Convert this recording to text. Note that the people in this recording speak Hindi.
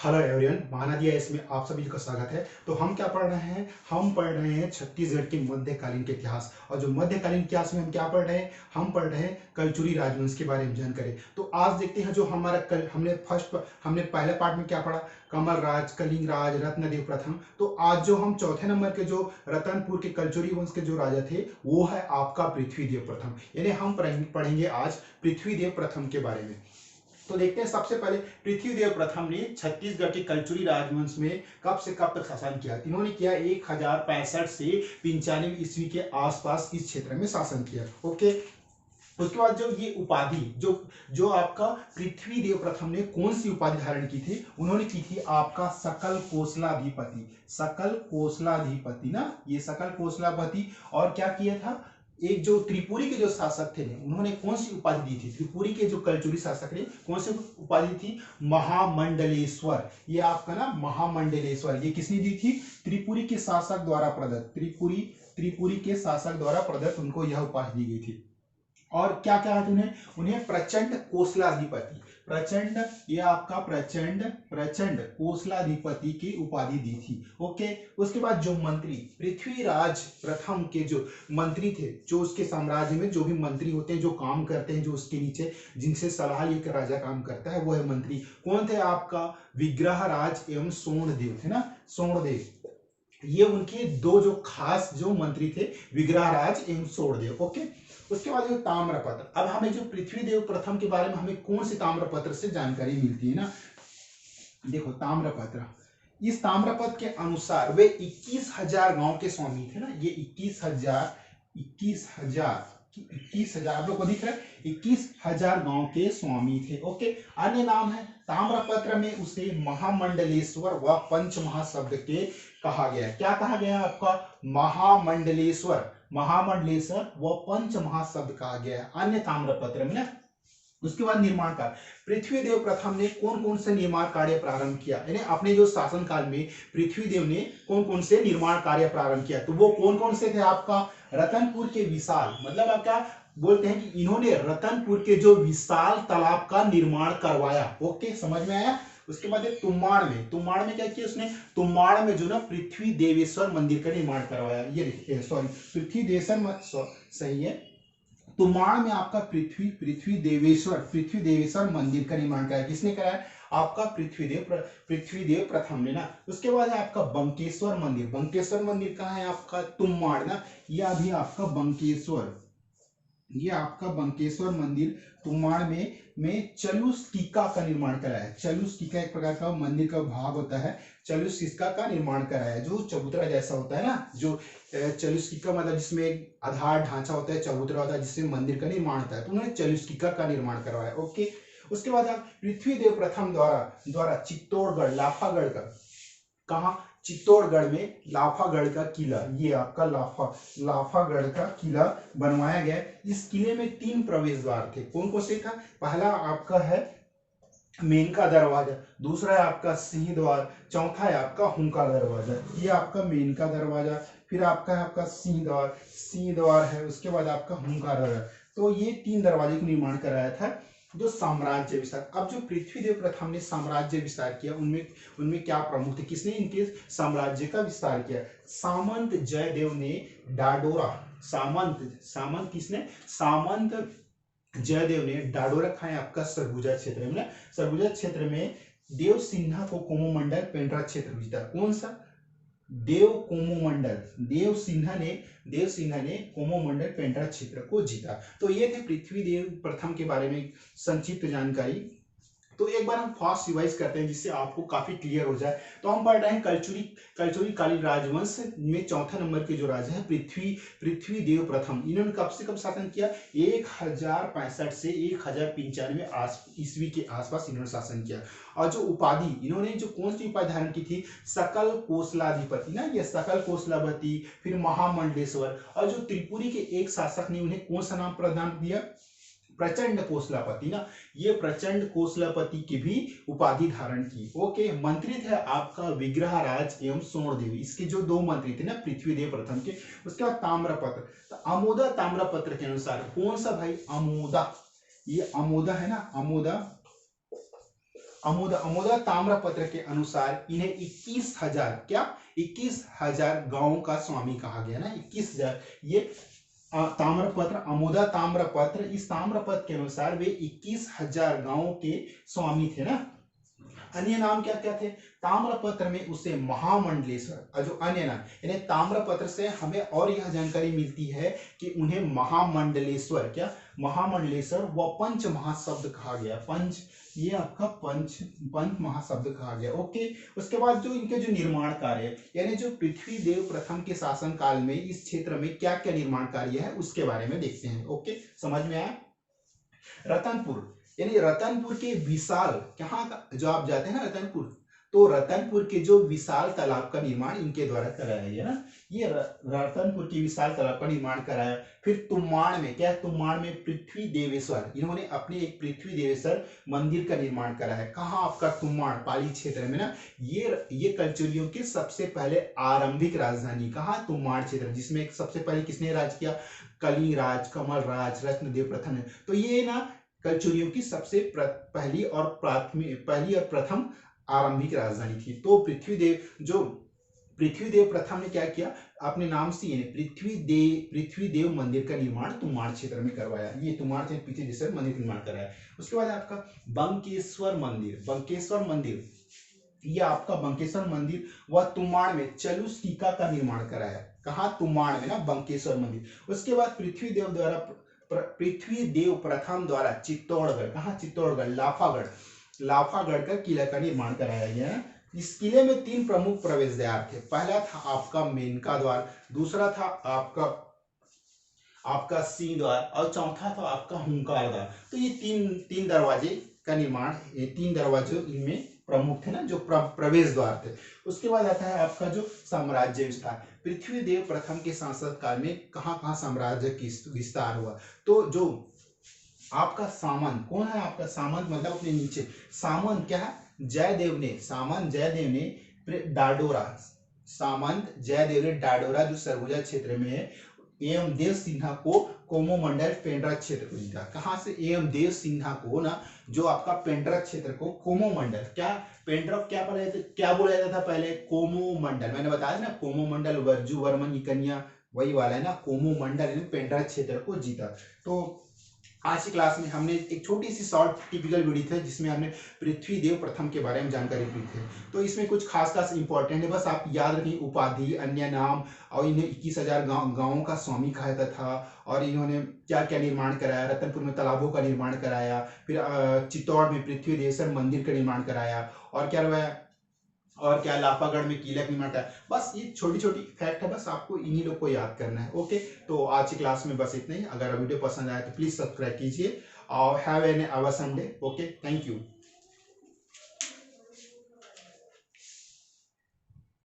हेलो एवरीवन, महानदिया इसमें आप सभी का स्वागत है। तो हम क्या पढ़ रहे हैं? हम पढ़ रहे हैं छत्तीसगढ़ के मध्यकालीन के इतिहास। और जो मध्यकालीन इतिहास में हम क्या पढ़ रहे हैं? हम पढ़ रहे हैं कलचुरी राजवंश के बारे में जानकारी। तो आज देखते हैं जो हमारा कल हमने पहले पार्ट में क्या पढ़ा? कमल राज, कलिंग राज, रत्नदेव प्रथम। तो आज जो हम चौथे नंबर के जो रतनपुर के कलचुरी वंश के जो राजा थे वो है आपका पृथ्वीदेव प्रथम। यानी हम पढ़ेंगे आज पृथ्वीदेव प्रथम के बारे में। तो देखते हैं सबसे पहले पृथ्वीदेव प्रथम ने छत्तीसगढ़ के कलचुरी राजवंश में कब से कब तक शासन किया? इन्होंने किया 1065 से 95 ईस्वी के आसपास इस क्षेत्र में शासन किया। ओके, उसके बाद जो ये उपाधि जो आपका पृथ्वीदेव प्रथम ने कौन सी उपाधि धारण की थी? उन्होंने की थी आपका सकल कोसलाधिपति। सकल कोसलाधिपति ना, ये सकल कोसलाधिपति। और क्या किया था? एक जो त्रिपुरी के जो शासक थे उन्होंने कौन सी उपाधि दी थी? त्रिपुरी के जो कलचुरी शासक ने कौन सी उपाधि थी? महामंडलेश्वर। ये आपका ना महामंडलेश्वर, ये किसने दी थी? त्रिपुरी के शासक द्वारा प्रदत्त, त्रिपुरी के शासक द्वारा प्रदत्त उनको यह उपाधि दी गई थी। और क्या क्या है उन्हें प्रचंड कोसलाधिपति, प्रचंड, ये आपका प्रचंड कोसलाधिपति की उपाधि दी थी। ओके, उसके बाद जो मंत्री पृथ्वीराज प्रथम के जो मंत्री थे, जो उसके साम्राज्य में जो भी मंत्री होते हैं, जो काम करते हैं, जो उसके नीचे जिनसे सलाह लेकर राजा काम करता है, वो है मंत्री। कौन थे? आपका विग्रहराज एवं सोणदेव थे ना, सोणदेव। ये उनके दो जो खास जो मंत्री थे, विग्रहराज एवं सोणदेव। ओके, उसके बाद जो ताम्रपत्र। अब हमें जो पृथ्वीदेव प्रथम के बारे में हमें कौन सी ताम्रपत्र से जानकारी मिलती है ना? देखो, ताम्रपत्र, इस ताम्रपत्र के अनुसार वे 21,000 गांव के स्वामी थे ना। ये 21,000 आप लोग को दिख रहा है, 21,000 गांव के स्वामी थे। ओके, अन्य नाम है ताम्रपत्र में उसे महामंडलेश्वर व पंचमहाशब्द के कहा गया। क्या कहा गया आपका? महामंडलेश्वर व पंचमहाशब्द कहा गया अन्य ताम्रपत्र में ना। उसके बाद निर्माण कार्य, पृथ्वीदेव प्रथम ने कौन कौन से निर्माण कार्य प्रारंभ किया? यानी अपने जो शासन काल में पृथ्वीदेव ने कौन कौन से निर्माण कार्य प्रारंभ किया? तो वो कौन कौन से थे? आपका रतनपुर के विशाल, मतलब आप क्या बोलते हैं कि इन्होंने रतनपुर के जो विशाल तालाब का निर्माण करवाया। ओके, समझ में आया? उसके बाद तुम्बाड़ में क्या किया उसने? तुम्बाड़ में जो ना पृथ्वी देवेश्वर मंदिर का निर्माण करवाया। ये देखिए, सॉरी, पृथ्वी देवेश्वर सही है। तुम्बाड़ में आपका पृथ्वी देवेश्वर मंदिर का निर्माण कराया। किसने कराया? आपका पृथ्वीदेव प्रथम ने ना। उसके बाद है आपका बंकेश्वर मंदिर कहाँ है? आपका तुम्बाड़ ना। यह भी आपका बंकेश्वर, ये आपका बंकेश्वर मंदिर तुम्बाड़ में चलुस्किका का निर्माण कराया। चलुस्किका एक प्रकार का मंदिर का भाग होता है। चलुस्किका का निर्माण कराया, जो चबूतरा जैसा होता है ना, जो चलुस्किका मतलब जिसमें एक आधार ढांचा होता है, चबूतरा होता है, जिससे मंदिर का निर्माण होता है। तो उन्होंने चलुस्किका का निर्माण करवाया। ओके, उसके बाद आप पृथ्वीदेव प्रथम द्वारा चित्तौड़गढ़, लाफागढ़ का, कहा? चित्तौड़गढ़ में लाफागढ़ का किला, ये आपका लाफागढ़ का किला बनवाया गया। इस किले में 3 प्रवेश द्वार थे। कौन कौन से था? पहला आपका है मेनका दरवाजा, दूसरा है आपका सिंह द्वार, चौथा है आपका हुंका दरवाजा। ये आपका मेनका दरवाजा, फिर आपका है आपका सिंह द्वार है, उसके बाद आपका हुंका दरवाजा। तो ये 3 दरवाजे का निर्माण कराया था। जो साम्राज्य विस्तार, अब जो पृथ्वीदेव प्रथम ने साम्राज्य विस्तार किया, उनमें क्या प्रमुख थे? किसने इनके साम्राज्य का विस्तार किया? सामंत जयदेव ने डाडोरा, सामंत किसने? सामंत जयदेव ने डाडोरा खाया आपका सरगुजा क्षेत्र में। सरगुजा क्षेत्र में देव सिन्हा को कोमोमंडल पेंड्रा क्षेत्र जीता। कौन सा? देव सिन्हा ने कोमोमंडल पेंड्रा क्षेत्र को जीता। तो ये थे पृथ्वीदेव प्रथम के बारे में संक्षिप्त जानकारी। तो एक बार हम फास्ट रिवाइज करते हैं जिससे आपको काफी क्लियर हो जाए। तो हम पढ़ रहे हैं कलचुरी कालीन राजवंश में चौथा नंबर के जो राजा है पृथ्वीदेव प्रथम। इन्होंने कब से कब शासन किया? 1065 से 1095 ईस्वी के आसपास इन्होंने शासन किया। और जो उपाधि इन्होंने जो कौन सी उपाधि धारण की थी? सकल कोसलाधिपति ना, ये सकल कोसलाधिपति, फिर महामंडलेश्वर। और जो त्रिपुरी के एक शासक ने उन्हें कौन सा नाम प्रदान दिया? प्रचंड कोसलापति ना, ये प्रचंड कोसलापति की भी उपाधि धारण की। ओके, मंत्री थे आपका विग्रहराज एवं सोणदेव, इसके जो 2 मंत्री थे ना पृथ्वीदेव प्रथम के। उसके बाद ताम्रपत्र, तो अमोदा ताम्रपत्र के अनुसार कौन सा भाई? अमोदा, ये अमोदा है ना, अमोदा ताम्रपत्र के अनुसार इन्हें 21,000 क्या 21,000 गांवों का स्वामी कहा गया ना 21,000 ये ताम्रपत्र अमोदा ताम्रपत्र इस ताम्रपत्र के अनुसार वे 21,000 गांवों के स्वामी थे ना। अन्य नाम क्या क्या थे ताम्रपत्र में उसे महामंडलेश्वर जो अन्य नाम यानी ताम्रपत्र से हमें और यह जानकारी मिलती है कि उन्हें महामंडलेश्वर क्या महामंडलेश्वर व पंच महाशब्द कहा गया पंच ये आपका पंच महाशब्द कहा गया ओके। उसके बाद जो इनके जो निर्माण कार्य यानी जो पृथ्वी देव प्रथम के शासन काल में इस क्षेत्र में क्या क्या निर्माण कार्य है उसके बारे में देखते हैं ओके। समझ में आया। रतनपुर यानी रतनपुर के विशाल कहाँ का जो आप जाते हैं ना रतनपुर तो रतनपुर के जो विशाल तालाब का निर्माण इनके द्वारा कराया गया ना ये रतनपुर के विशाल तालाब का निर्माण कराया। फिर तुम्बाड़ में क्या तुम्बाड़ में पृथ्वी देवेश्वर इन्होंने अपने एक पृथ्वी देवेश्वर मंदिर का निर्माण कराया कहाँ आपका तुम्बाड़ पाली क्षेत्र में ना ये कलचुलियों की सबसे पहले आरंभिक राजधानी कहाँ तुम्बाड़ क्षेत्र जिसमें सबसे पहले किसने राज किया कलिंग राज कमल राज रत्नदेव प्रथम तो ये ना कलचुलियों की सबसे पहली और प्रथम आरंभिक राजधानी थी। तो पृथ्वीदेव प्रथम ने क्या किया अपने नाम से पृथ्वीदेव मंदिर का निर्माण तुम्बाड़ क्षेत्र में करवाया ये तुम्बाड़ क्षेत्र पीछे जैसे मंदिर का निर्माण कराया। उसके बाद आपका बंकेश्वर मंदिर ये आपका बंकेश्वर मंदिर व तुम्बाड़ में चलुस्टिका का निर्माण कराया कहाँ तुम्बाड़ में ना बंकेश्वर मंदिर। उसके बाद पृथ्वीदेव प्रथम द्वारा चित्तौड़गढ़ कहाँ चित्तौड़गढ़ लाफागढ़ का किला का निर्माण कराया गया है। इस किले में 3 प्रमुख प्रवेश द्वार थे पहला था आपका मेनका द्वार दूसरा था आपका सिंह द्वार और चौथा था आपका हुंकार द्वार। तो ये तीन दरवाजे का निर्माण ये 3 दरवाजे इनमें प्रमुख थे ना जो प्रवेश द्वार थे। उसके बाद आता है आपका जो साम्राज्य विस्तार पृथ्वीदेव प्रथम के शासन काल में कहाँ साम्राज्य की विस्तार हुआ। तो जो आपका सामंत कौन है आपका सामंत मतलब अपने नीचे सामंत क्या है सामंत जयदेव ने डाडोरा जो सरगुजा क्षेत्र में है एवं देव सिन्हा को कोमोमंडल पेंड्रा क्षेत्र को जीता कहाँ से एवं देव सिन्हा को ना जो आपका पेंड्रा क्षेत्र को कोमोमंडल क्या पेंड्रा क्या बोला जाता था पहले कोमोमंडल मैंने बताया ना कोमोमंडल वर्जू वर्मन की कन्या वही वाला है ना कोमोमंडल पेंड्रा क्षेत्र को जीता। तो आज की क्लास में हमने एक छोटी सी शॉर्ट टिपिकल वीडियो था जिसमें हमने पृथ्वीदेव प्रथम के बारे में जानकारी दी थी। तो इसमें कुछ खास इंपॉर्टेंट है बस आप याद रखिए उपाधि अन्य नाम और इन्हें 21,000 गाँवों का स्वामी कहा जाता था और इन्होंने क्या क्या निर्माण कराया रतनपुर में तालाबों का निर्माण कराया फिर चित्तौड़ में पृथ्वी देवेश्वर मंदिर का निर्माण कराया और क्या लाफागढ़ में किला निर्माण कराया। बस ये छोटी फैक्ट है बस आपको इन्हीं लोग को याद करना है ओके। तो आज की क्लास में बस इतना ही। अगर वीडियो पसंद आया तो प्लीज सब्सक्राइब कीजिए और have an awesome day okay. Thank you.